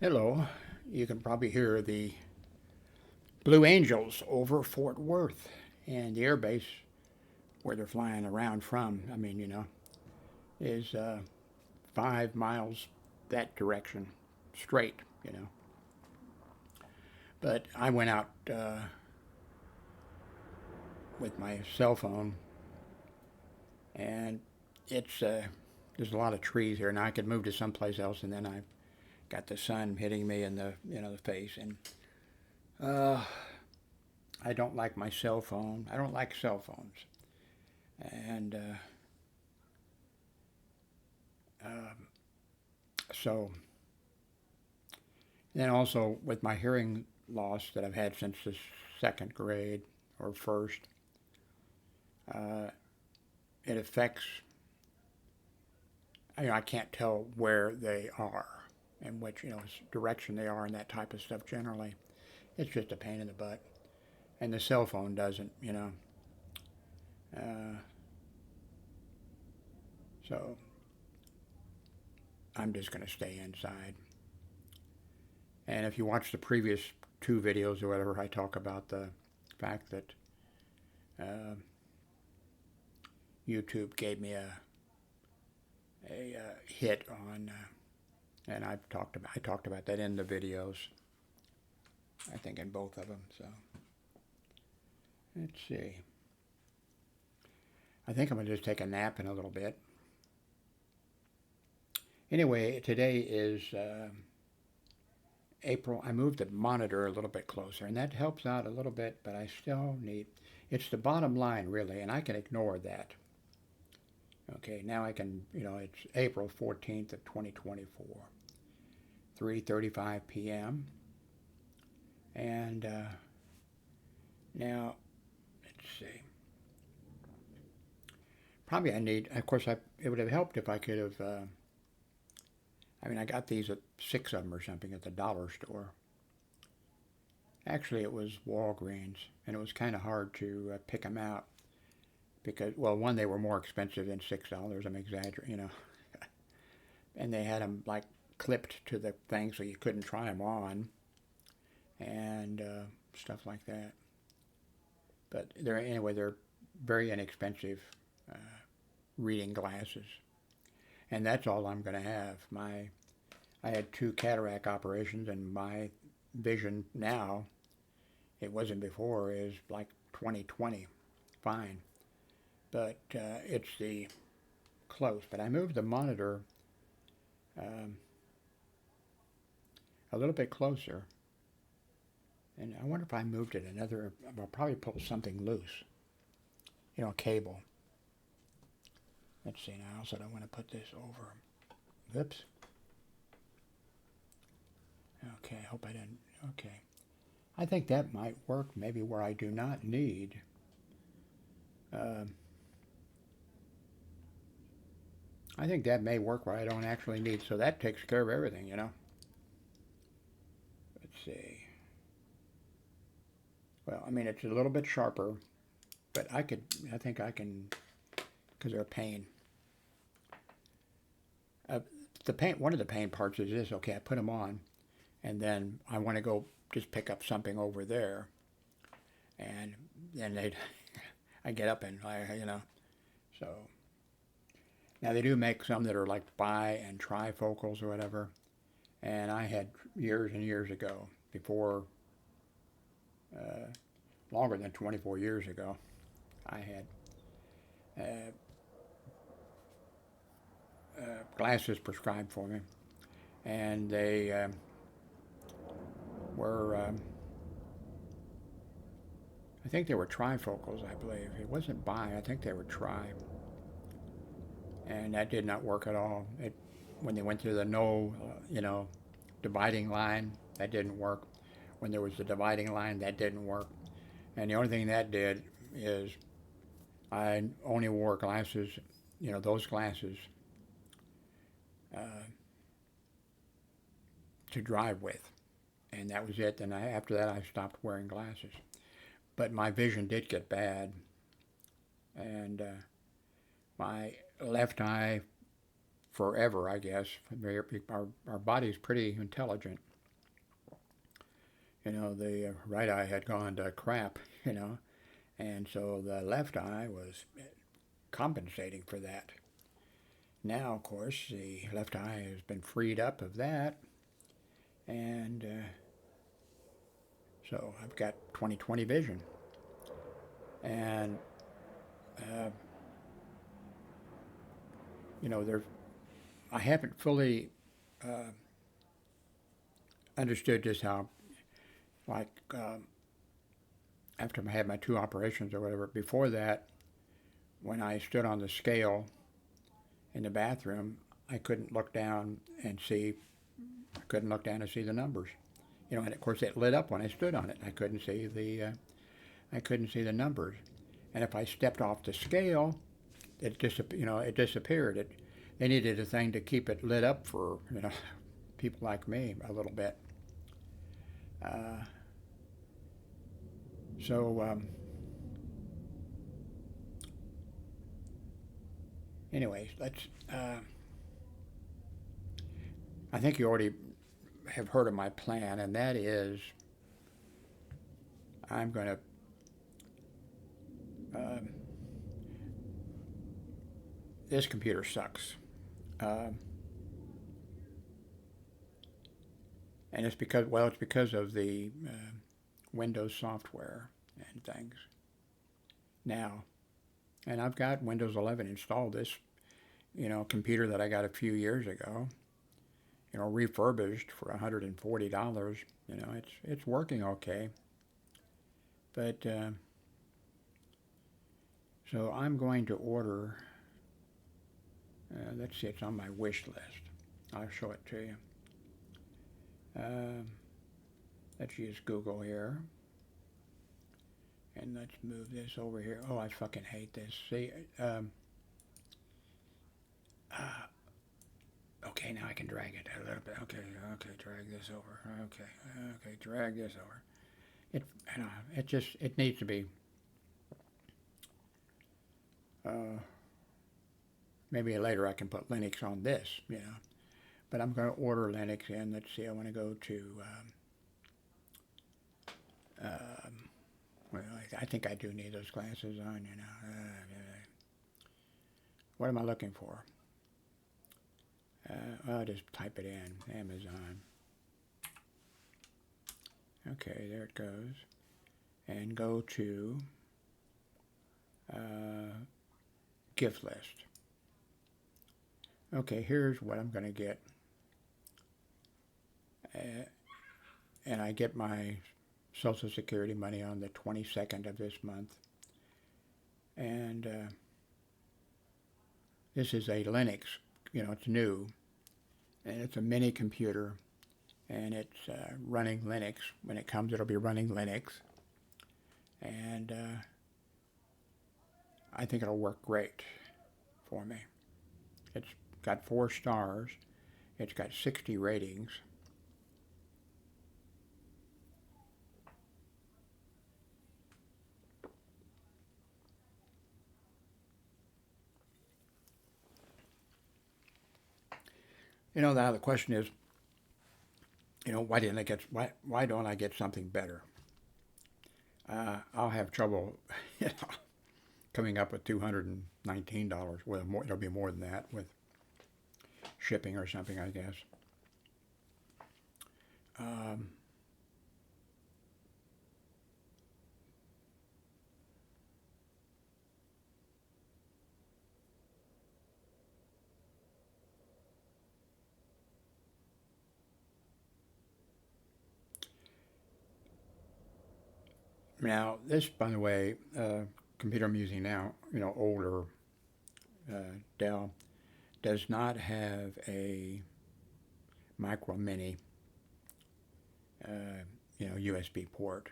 Hello. You can probably hear the Blue Angels over Fort Worth and the air base where they're flying around from. Is 5 miles that direction straight. But I went out with my cell phone, and it's there's a lot of trees here, and I could move to someplace else, and then I got the sun hitting me in the face, and uh, I don't like my cell phone. I don't like cell phones. And um, so then also with my hearing loss that I've had since the second grade or first, uh, it affects. I can't tell where they are and which direction they are and that type of stuff. Generally, it's just a pain in the butt. And the cell phone doesn't. Uh, so I'm just going to stay inside. And if you watch the previous two videos or whatever, I talk about the fact that uh, YouTube gave me a hit on, and I talked about that in the videos. I think in both of them. So let's see. I think I'm gonna just take a nap in a little bit. Anyway, today is April. I moved the monitor a little bit closer, and that helps out a little bit, but I still need. It's the bottom line, really, and I can ignore that. Okay, now I can, it's April 14th of 2024, 3:35 p.m. And now, let's see. Probably I need, of course, it would have helped if I could have, I got these at six of them or something at the dollar store. Actually, it was Walgreens, and it was kind of hard to pick them out because, well, one, they were more expensive than $6. I'm exaggerating, and they had them like clipped to the thing so you couldn't try them on and stuff like that. But they're very inexpensive uh, reading glasses, and that's all I'm going to have. I had two cataract operations, and my vision now, it wasn't before, is like 20/20, fine. But it's the close. But I moved the monitor um, a little bit closer, and I wonder if I moved it another. I'll probably pull something loose, a cable. Let's see now. So I want to put this over. Oops. Okay, I hope I didn't. Okay. I think that might work maybe where I do not need. Uh, I think that may work where I don't actually need. So that takes care of everything. Let's see. Well, it's a little bit sharper, but I think I can, because they're a pain. Uh, one of the pain parts is this. Okay, I put them on, and then I want to go just pick up something over there, and then I get up and so now they do make some that are like bi and trifocals or whatever, and I had years and years ago, before uh, longer than 24 years ago, I had uh, glasses prescribed for me, and they were I think they were trifocals, I believe. It wasn't bi, I think they were tri. And that did not work at all. When they went to the no, dividing line, that didn't work. When there was the dividing line, that didn't work. And the only thing that did is I only wore glasses, those glasses, uh, to drive with. And that was it. And after that, I stopped wearing glasses. But my vision did get bad. And my left eye, forever, I guess. Our body's pretty intelligent. The right eye had gone to crap, and so the left eye was compensating for that. Now, of course, the left eye has been freed up of that, and so I've got 20/20 vision. And, uh, there I haven't fully uh, understood just how, like, after I had my two operations or whatever, before that, when I stood on the scale in the bathroom, I couldn't look down and see, I couldn't look down and see the numbers. And of course it lit up when I stood on it. I couldn't see the numbers. And if I stepped off the scale, it disappeared. They needed a thing to keep it lit up for, people like me a little bit. Uh, so, anyways, I think you already have heard of my plan, and that is I'm going to this computer sucks. And it's because of the Windows software and things now. And I've got Windows 11 installed. This, computer that I got a few years ago, refurbished for $140. It's working okay. But so I'm going to order. Let's see, it's on my wish list. I'll show it to you. Let's use Google here. And let's move this over here. Oh, I fucking hate this. See, okay, now I can drag it a little bit. Okay, drag this over. Okay, drag this over. It needs to be, maybe later I can put Linux on this, But I'm going to order Linux in. Let's see, I want to go to, well, I think I do need those glasses on, What am I looking for? I'll just type it in, Amazon. Okay, there it goes. And go to gift list. Okay, here's what I'm going to get. And I get my Social Security money on the 22nd of this month. And this is a Linux, it's new. And it's a mini computer. And it's running Linux. When it comes, it'll be running Linux. And I think it'll work great for me. It's got 4 stars. It's got 60 ratings. Now the question is, why don't I get something better? I'll have trouble, coming up with $219. Well, it'll be more than that with shipping or something, I guess. Now, this, by the way, computer I'm using now, older Dell, does not have a micro mini, USB port,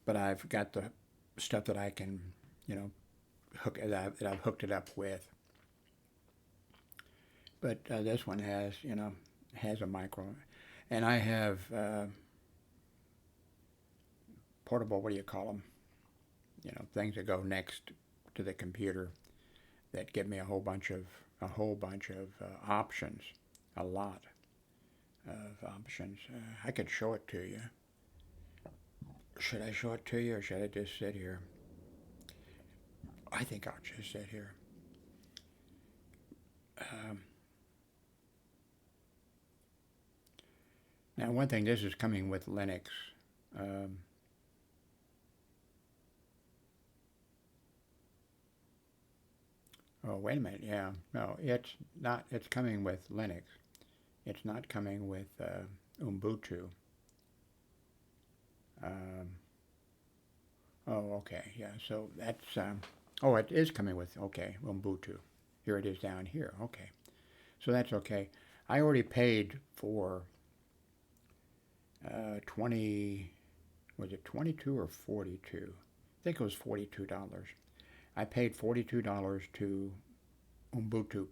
but I've got the stuff that I can, that I've hooked it up with. But this one has a micro, and I have portable, what do you call them? Things that go next to the computer that give me a whole bunch of options, a lot of options. I could show it to you. Should I show it to you or should I just sit here? I think I'll just sit here. Um, Now, one thing, this is coming with Linux. Um, oh, wait a minute. Yeah, no, it's not. It's coming with Linux. It's not coming with Ubuntu. Um, oh, okay. Yeah. So that's. Oh, it is coming with. Okay, Ubuntu. Here it is down here. Okay. So that's okay. I already paid for 20. Was it 22 or 42? I think it was $42. I paid $42 to Ubuntu,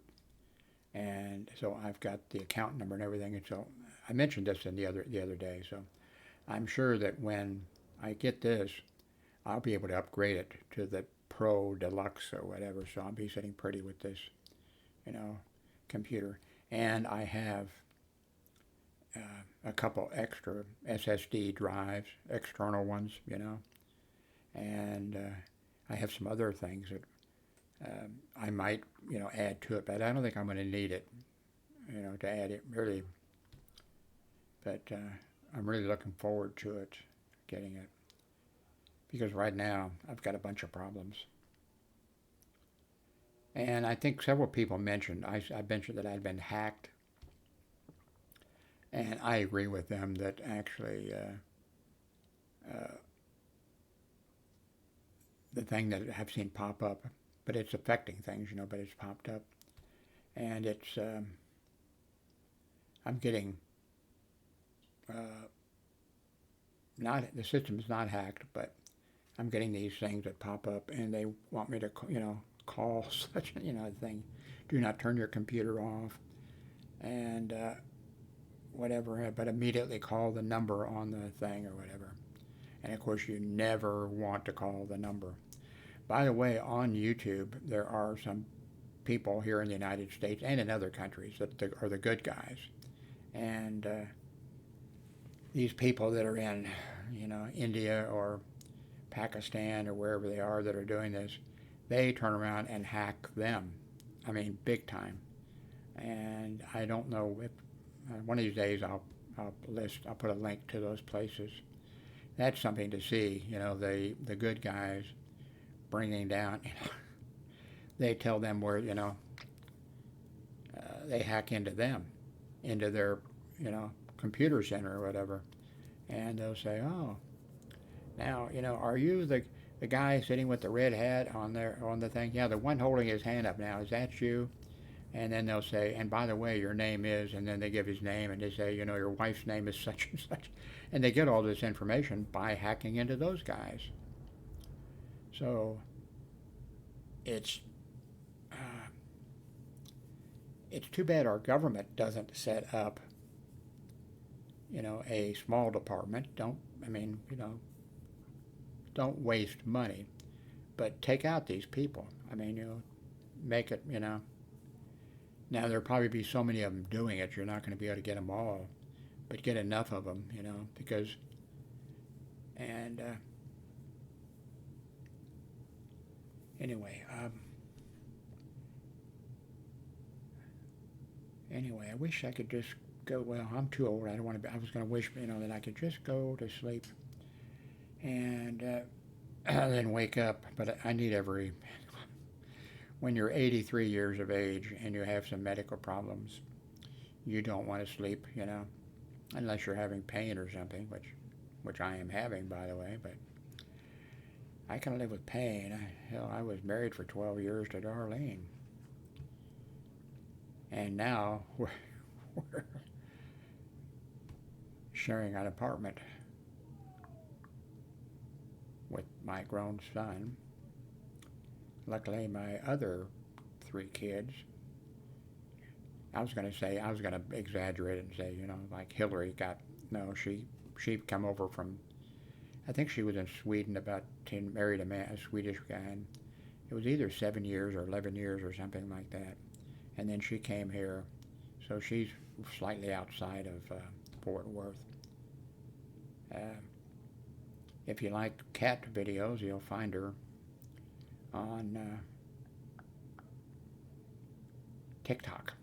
and so I've got the account number and everything. And so I mentioned this in the other day. So I'm sure that when I get this, I'll be able to upgrade it to the Pro Deluxe or whatever. So I'll be sitting pretty with this, you know, computer. And I have a couple extra SSD drives, external ones, and I have some other things that I might, add to it, but I don't think I'm going to need it, to add it really. But I'm really looking forward to it, getting it, because right now I've got a bunch of problems. And I think several people mentioned, I mentioned that I'd been hacked, and I agree with them that actually the thing that I've seen pop up, but it's affecting things, but it's popped up, and it's I'm getting uh, not the system's not hacked, but I'm getting these things that pop up, and they want me to call such thing. Do not turn your computer off, and whatever, but immediately call the number on the thing or whatever. And of course, you never want to call the number. By the way, on YouTube, there are some people here in the United States and in other countries that are the good guys. And these people that are in, India or Pakistan or wherever they are that are doing this, they turn around and hack them. I mean, big time. And I don't know if one of these days I'll put a link to those places. That's something to see. The good guys bringing down. They tell them where they hack into them, into their computer center or whatever, and they'll say, "Oh, now are you the guy sitting with the red hat on the thing? Yeah, the one holding his hand up now. Is that you?" And then they'll say, "And by the way, your name is," and then they give his name and they say, "Your wife's name is such and such," and they get all this information by hacking into those guys. So it's uh, it's too bad our government doesn't set up, a small department. Don't waste money, but take out these people. I mean, make it. Now there'll probably be so many of them doing it, you're not going to be able to get them all, but get enough of them, because and anyway, anyway, I wish I could just go. Well, I'm too old. I don't want to. I was going to wish, that I could just go to sleep and then wake up. But I need every. When you're 83 years of age and you have some medical problems, you don't want to sleep, unless you're having pain or something, which I am having, by the way. But I can live with pain. Hell, I was married for 12 years to Darlene, and now we're sharing an apartment with my grown son. Luckily, my other 3 kids, I was going to exaggerate it and say, like Hillary got, no, she come over from, I think she was in Sweden about 10, married a Swedish guy, and it was either 7 years or 11 years or something like that. And then she came here, so she's slightly outside of Fort Worth. Uh, If you like cat videos, you'll find her on TikTok.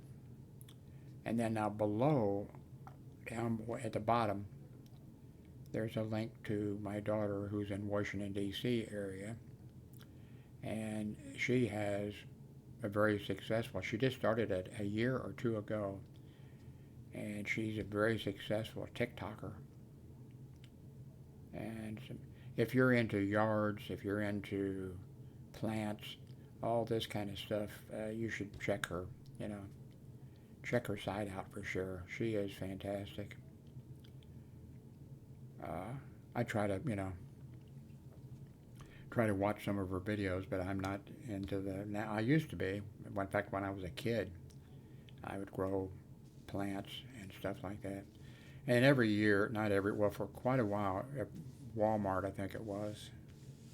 And then now below, down at the bottom, there's a link to my daughter who's in Washington, D.C. area. And she has a very successful, she just started it a year or two ago. And she's a very successful TikToker. And if you're into yards, if you're into plants, all this kind of stuff, you should check her, you know, check her site out for sure. She is fantastic. I try to, try to watch some of her videos, but I'm not into the, now I used to be. In fact, when I was a kid, I would grow plants and stuff like that. And every year, not every, well, for quite a while, at Walmart, I think it was,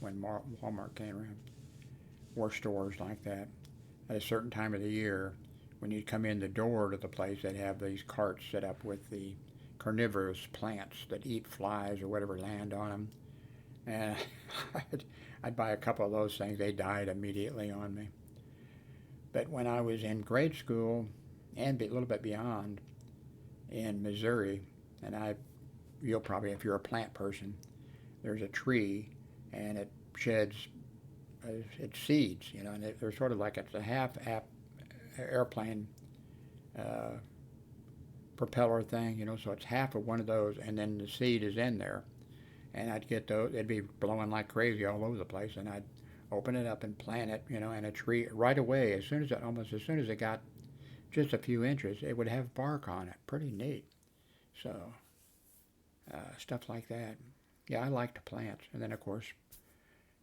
when Walmart came around, or stores like that, at a certain time of the year, when you come in the door to the place, they'd have these carts set up with the carnivorous plants that eat flies or whatever land on them. And I'd buy a couple of those things. They died immediately on me. But when I was in grade school and a little bit beyond in Missouri, and you'll probably, if you're a plant person, there's a tree and it sheds its seeds, and they're sort of like it's a half airplane propeller thing, so it's half of one of those, and then the seed is in there. And I'd get those, it'd be blowing like crazy all over the place, and I'd open it up and plant it, in a tree right away. Almost as soon as it got just a few inches, it would have bark on it. Pretty neat. So, stuff like that. Yeah, I like to plant. And then, of course,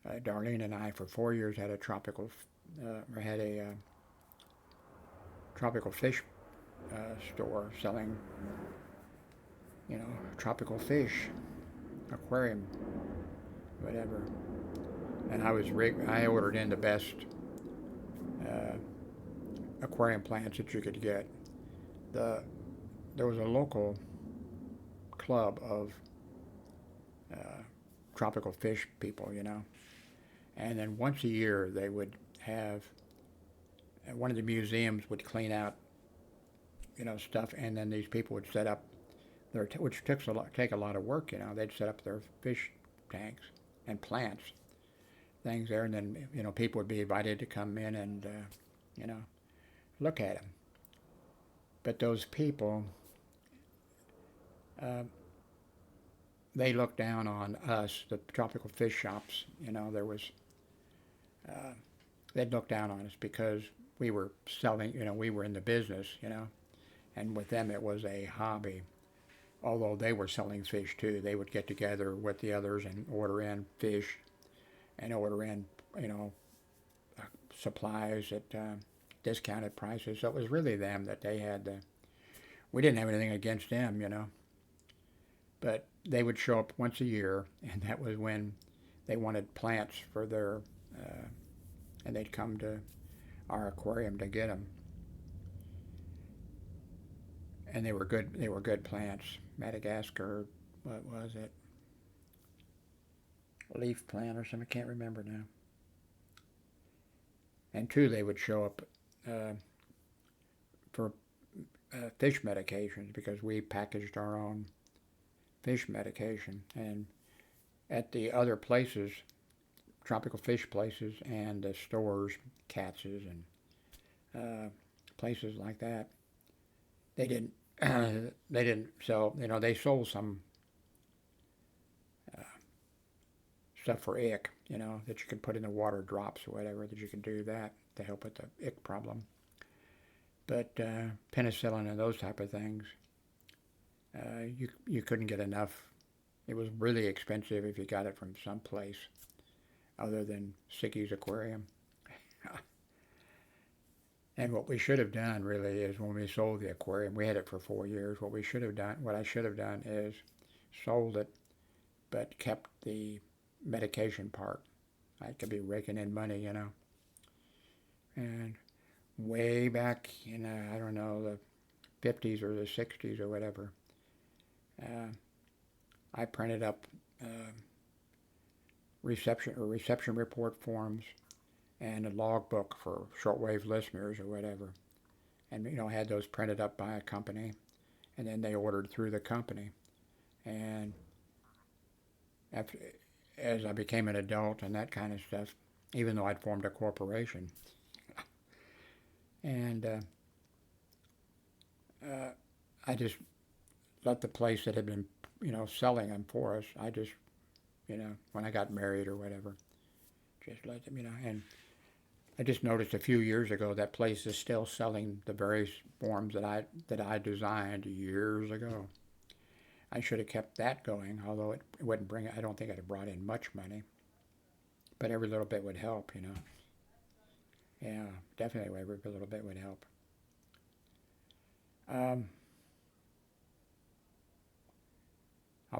Darlene and I, for 4 years, had a tropical fish store selling, tropical fish, aquarium, whatever. And I ordered in the best aquarium plants that you could get. There was a local club of tropical fish people, and then once a year they would have, one of the museums would clean out, stuff, and then these people would set up which take a lot of work, they'd set up their fish tanks and plants things there, and then, people would be invited to come in and, look at them. But those people, they looked down on us, the tropical fish shops. They'd look down on us because we were selling, we were in the business, and with them it was a hobby. Although they were selling fish too, they would get together with the others and order in fish and order in, supplies at discounted prices. So it was really them that they had. We didn't have anything against them, but they would show up once a year, and that was when they wanted plants for their, and they'd come to our aquarium to get them. And they were good plants. Madagascar, what was it? Leaf plant or something, I can't remember now. And two, they would show up for fish medications, because we packaged our own fish medication. And at the other places, tropical fish places and the stores, Katz's and places like that, they didn't sell, they sold some stuff for ick, that you can put in the water drops or whatever, that you can do that to help with the ick problem. But penicillin and those type of things, you couldn't get enough. It was really expensive if you got it from someplace other than Sicky's Aquarium. And what we should have done really is, when we sold the aquarium, we had it for 4 years. What I should have done is sold it, but kept the medication part. I could be raking in money, And way back in, I don't know, the 50s or the 60s or whatever, I printed up reception report forms and a logbook for shortwave listeners or whatever. And, had those printed up by a company, and then they ordered through the company. And after, as I became an adult and that kind of stuff, even though I'd formed a corporation, and I just let the place that had been, selling them for us, I just, when I got married or whatever, just let them, and I just noticed a few years ago that place is still selling the various forms that I designed years ago. I should have kept that going, although it wouldn't bring, I don't think it had brought in much money, but every little bit would help, Yeah, definitely every little bit would help. I'll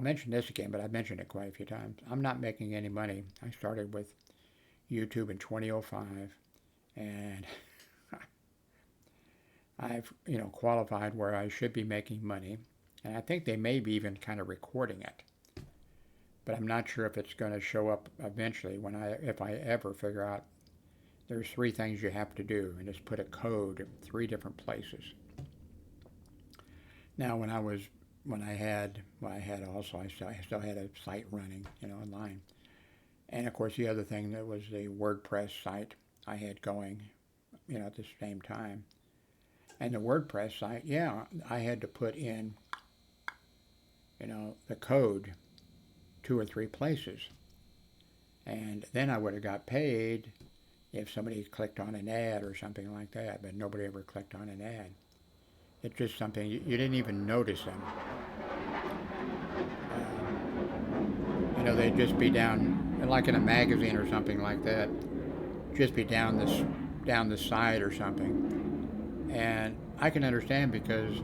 mention this again, but I've mentioned it quite a few times. I'm not making any money. I started with YouTube in 2005, and I've, qualified where I should be making money, and I think they may be even kind of recording it. But I'm not sure if it's going to show up eventually if I ever figure out there's 3 things you have to do, and just put a code in 3 different places. Now, I still had a site running, online. And of course, the other thing that was the WordPress site I had going, at the same time. And the WordPress site, I had to put in, the code 2 or 3 places. And then I would have got paid if somebody clicked on an ad or something like that, but nobody ever clicked on an ad. It's just something, you didn't even notice them. They'd just be down, like in a magazine or something like that, just be down the side or something. And I can understand because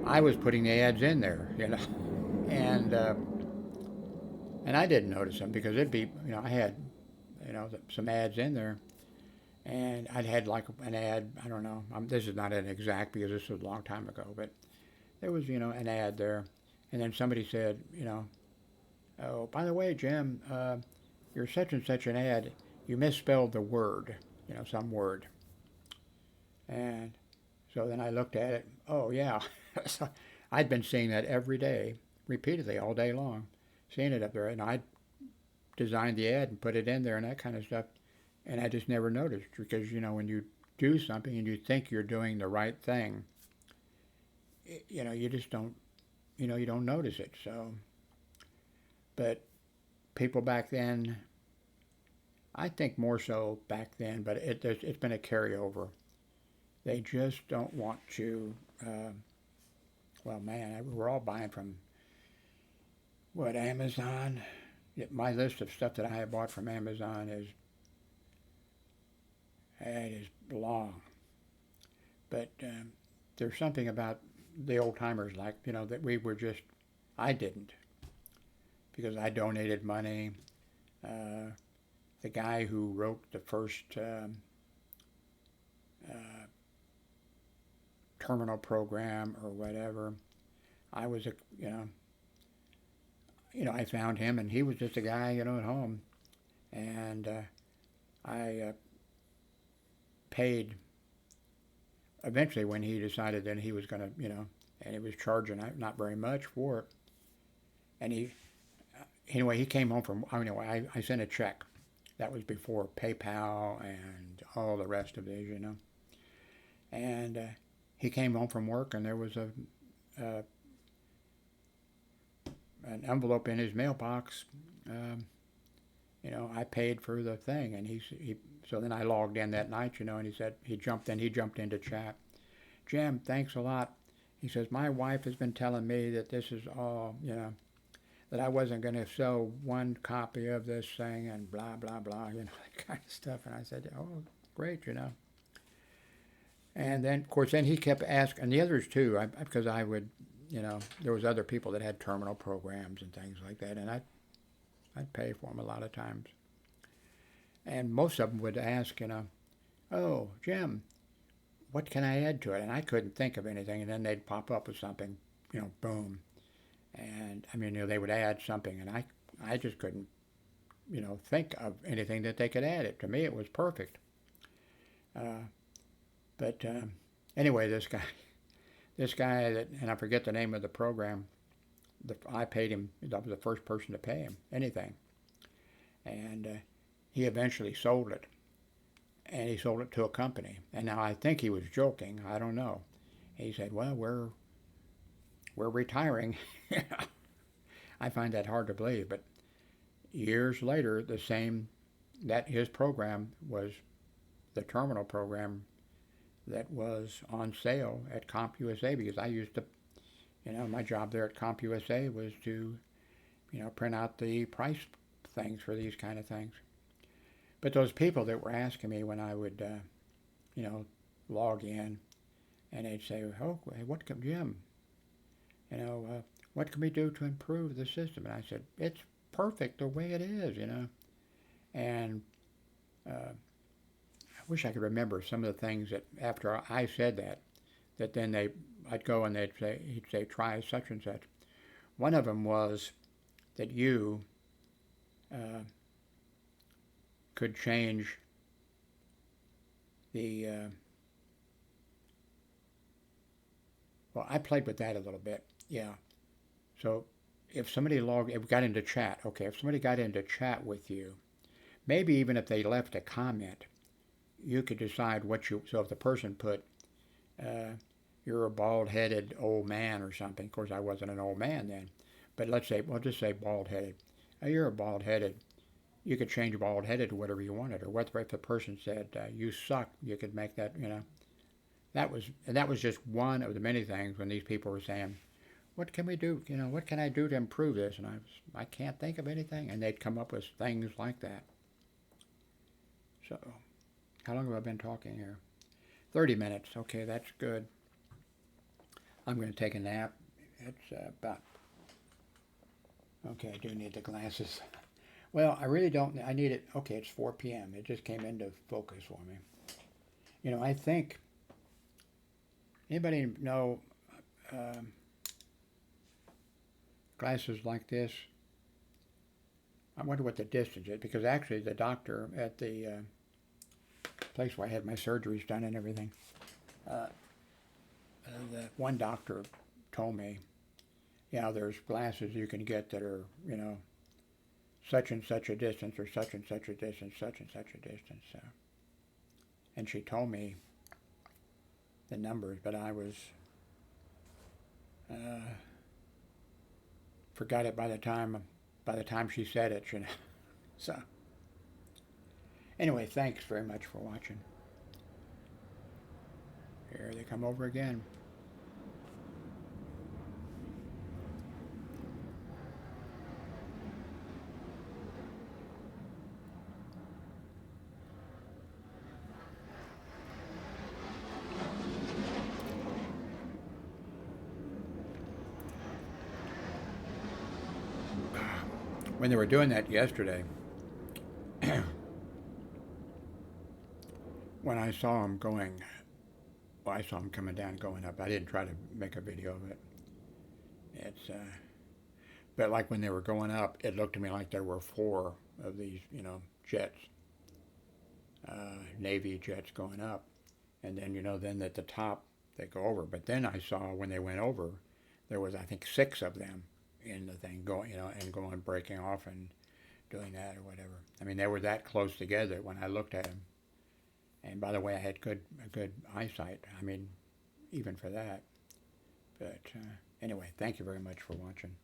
I was putting the ads in there, and I didn't notice them because it'd be, I had, some ads in there, and I'd had like an ad, I don't know, this is not an exact because this was a long time ago, but there was, an ad there, and then somebody said, oh, by the way, Jim, you're such and such an ad, you misspelled the word, some word. And so then I looked at it, oh yeah, so I'd been seeing that every day, repeatedly, all day long, seeing it up there, and I designed the ad and put it in there and that kind of stuff, and I just never noticed because, when you do something and you think you're doing the right thing, you just don't, you don't notice it, so. But people back then, I think more so back then, but it's been a carryover. They just don't want you, well, man, we're all buying from, Amazon? My list of stuff that I have bought from Amazon is long. But there's something about the old timers, like, that I didn't. Because I donated money. The guy who wrote the first terminal program or whatever, I was I found him, and he was just a guy, at home, and I paid. Eventually, when he decided that he was going to, and he was charging not very much for it, and anyway, he came home from, I sent a check. That was before PayPal and all the rest of it, And he came home from work, and there was an envelope in his mailbox. I paid for the thing, and so then I logged in that night, and he said, he jumped into chat. Jim, thanks a lot. He says, my wife has been telling me that this is all, that I wasn't going to sell one copy of this thing and blah, blah, blah, that kind of stuff. And I said, oh, great, And then, of course, he kept asking, and the others too, because I would, there was other people that had terminal programs and things like that, and I'd pay for them a lot of times. And most of them would ask, oh, Jim, what can I add to it? And I couldn't think of anything, and then they'd pop up with something, boom. And, they would add something, and I just couldn't think of anything that they could add it. To me, it was perfect. Uh, but anyway, this guy that, and I forget the name of the program. I paid him. I was the first person to pay him anything, and he eventually sold it, and he sold it to a company. And now I think he was joking. I don't know. He said, "Well, we're retiring." I find that hard to believe, but years later, that his program was the terminal program that was on sale at CompUSA, because I used to, my job there at CompUSA was to, print out the price things for these kind of things. But those people that were asking me when I would, log in, and they'd say, "Oh, what can Jim? What can we do to improve the system?" And I said, "It's perfect the way it is, And I wish I could remember some of the things that after I said that then I'd go and he'd say, "Try such and such." One of them was that you could change the, well, I played with that a little bit, yeah. So if somebody got into chat, okay, if somebody got into chat with you, maybe even if they left a comment, you could decide so if the person put, "You're a bald-headed old man," or something. Of course, I wasn't an old man then, but we'll just say bald-headed. "You're a bald-headed." You could change bald-headed to whatever you wanted, or what if the person said, "You suck," you could make that, That was just one of the many things when these people were saying, "What can we do? What can I do to improve this?" And I can't think of anything, and they'd come up with things like that. So, how long have I been talking here? 30 minutes. Okay, that's good. I'm going to take a nap. It's about... Okay, I do need the glasses. Well, I really don't... I need it... Okay, it's 4 p.m. It just came into focus for me. I think... Anybody know glasses like this? I wonder what the distance is, because actually the doctor at the place where I had my surgeries done and everything, the one doctor told me, there's glasses you can get that are, such and such a distance, or such and such a distance, such and such a distance. And she told me the numbers, but I was forgot it by the time she said it. So anyway, thanks very much for watching. Here they come over again. When they were doing that yesterday, when I saw them I saw them coming down, going up. I didn't try to make a video of it. But like when they were going up, it looked to me like there were 4 of these, jets, Navy jets going up, and then, then at the top they go over. But then I saw when they went over, there was, I think, 6 of them in the thing going, and breaking off and doing that or whatever. I mean, they were that close together when I looked at them. And by the way, I had good eyesight. I mean, even for that. But anyway, thank you very much for watching.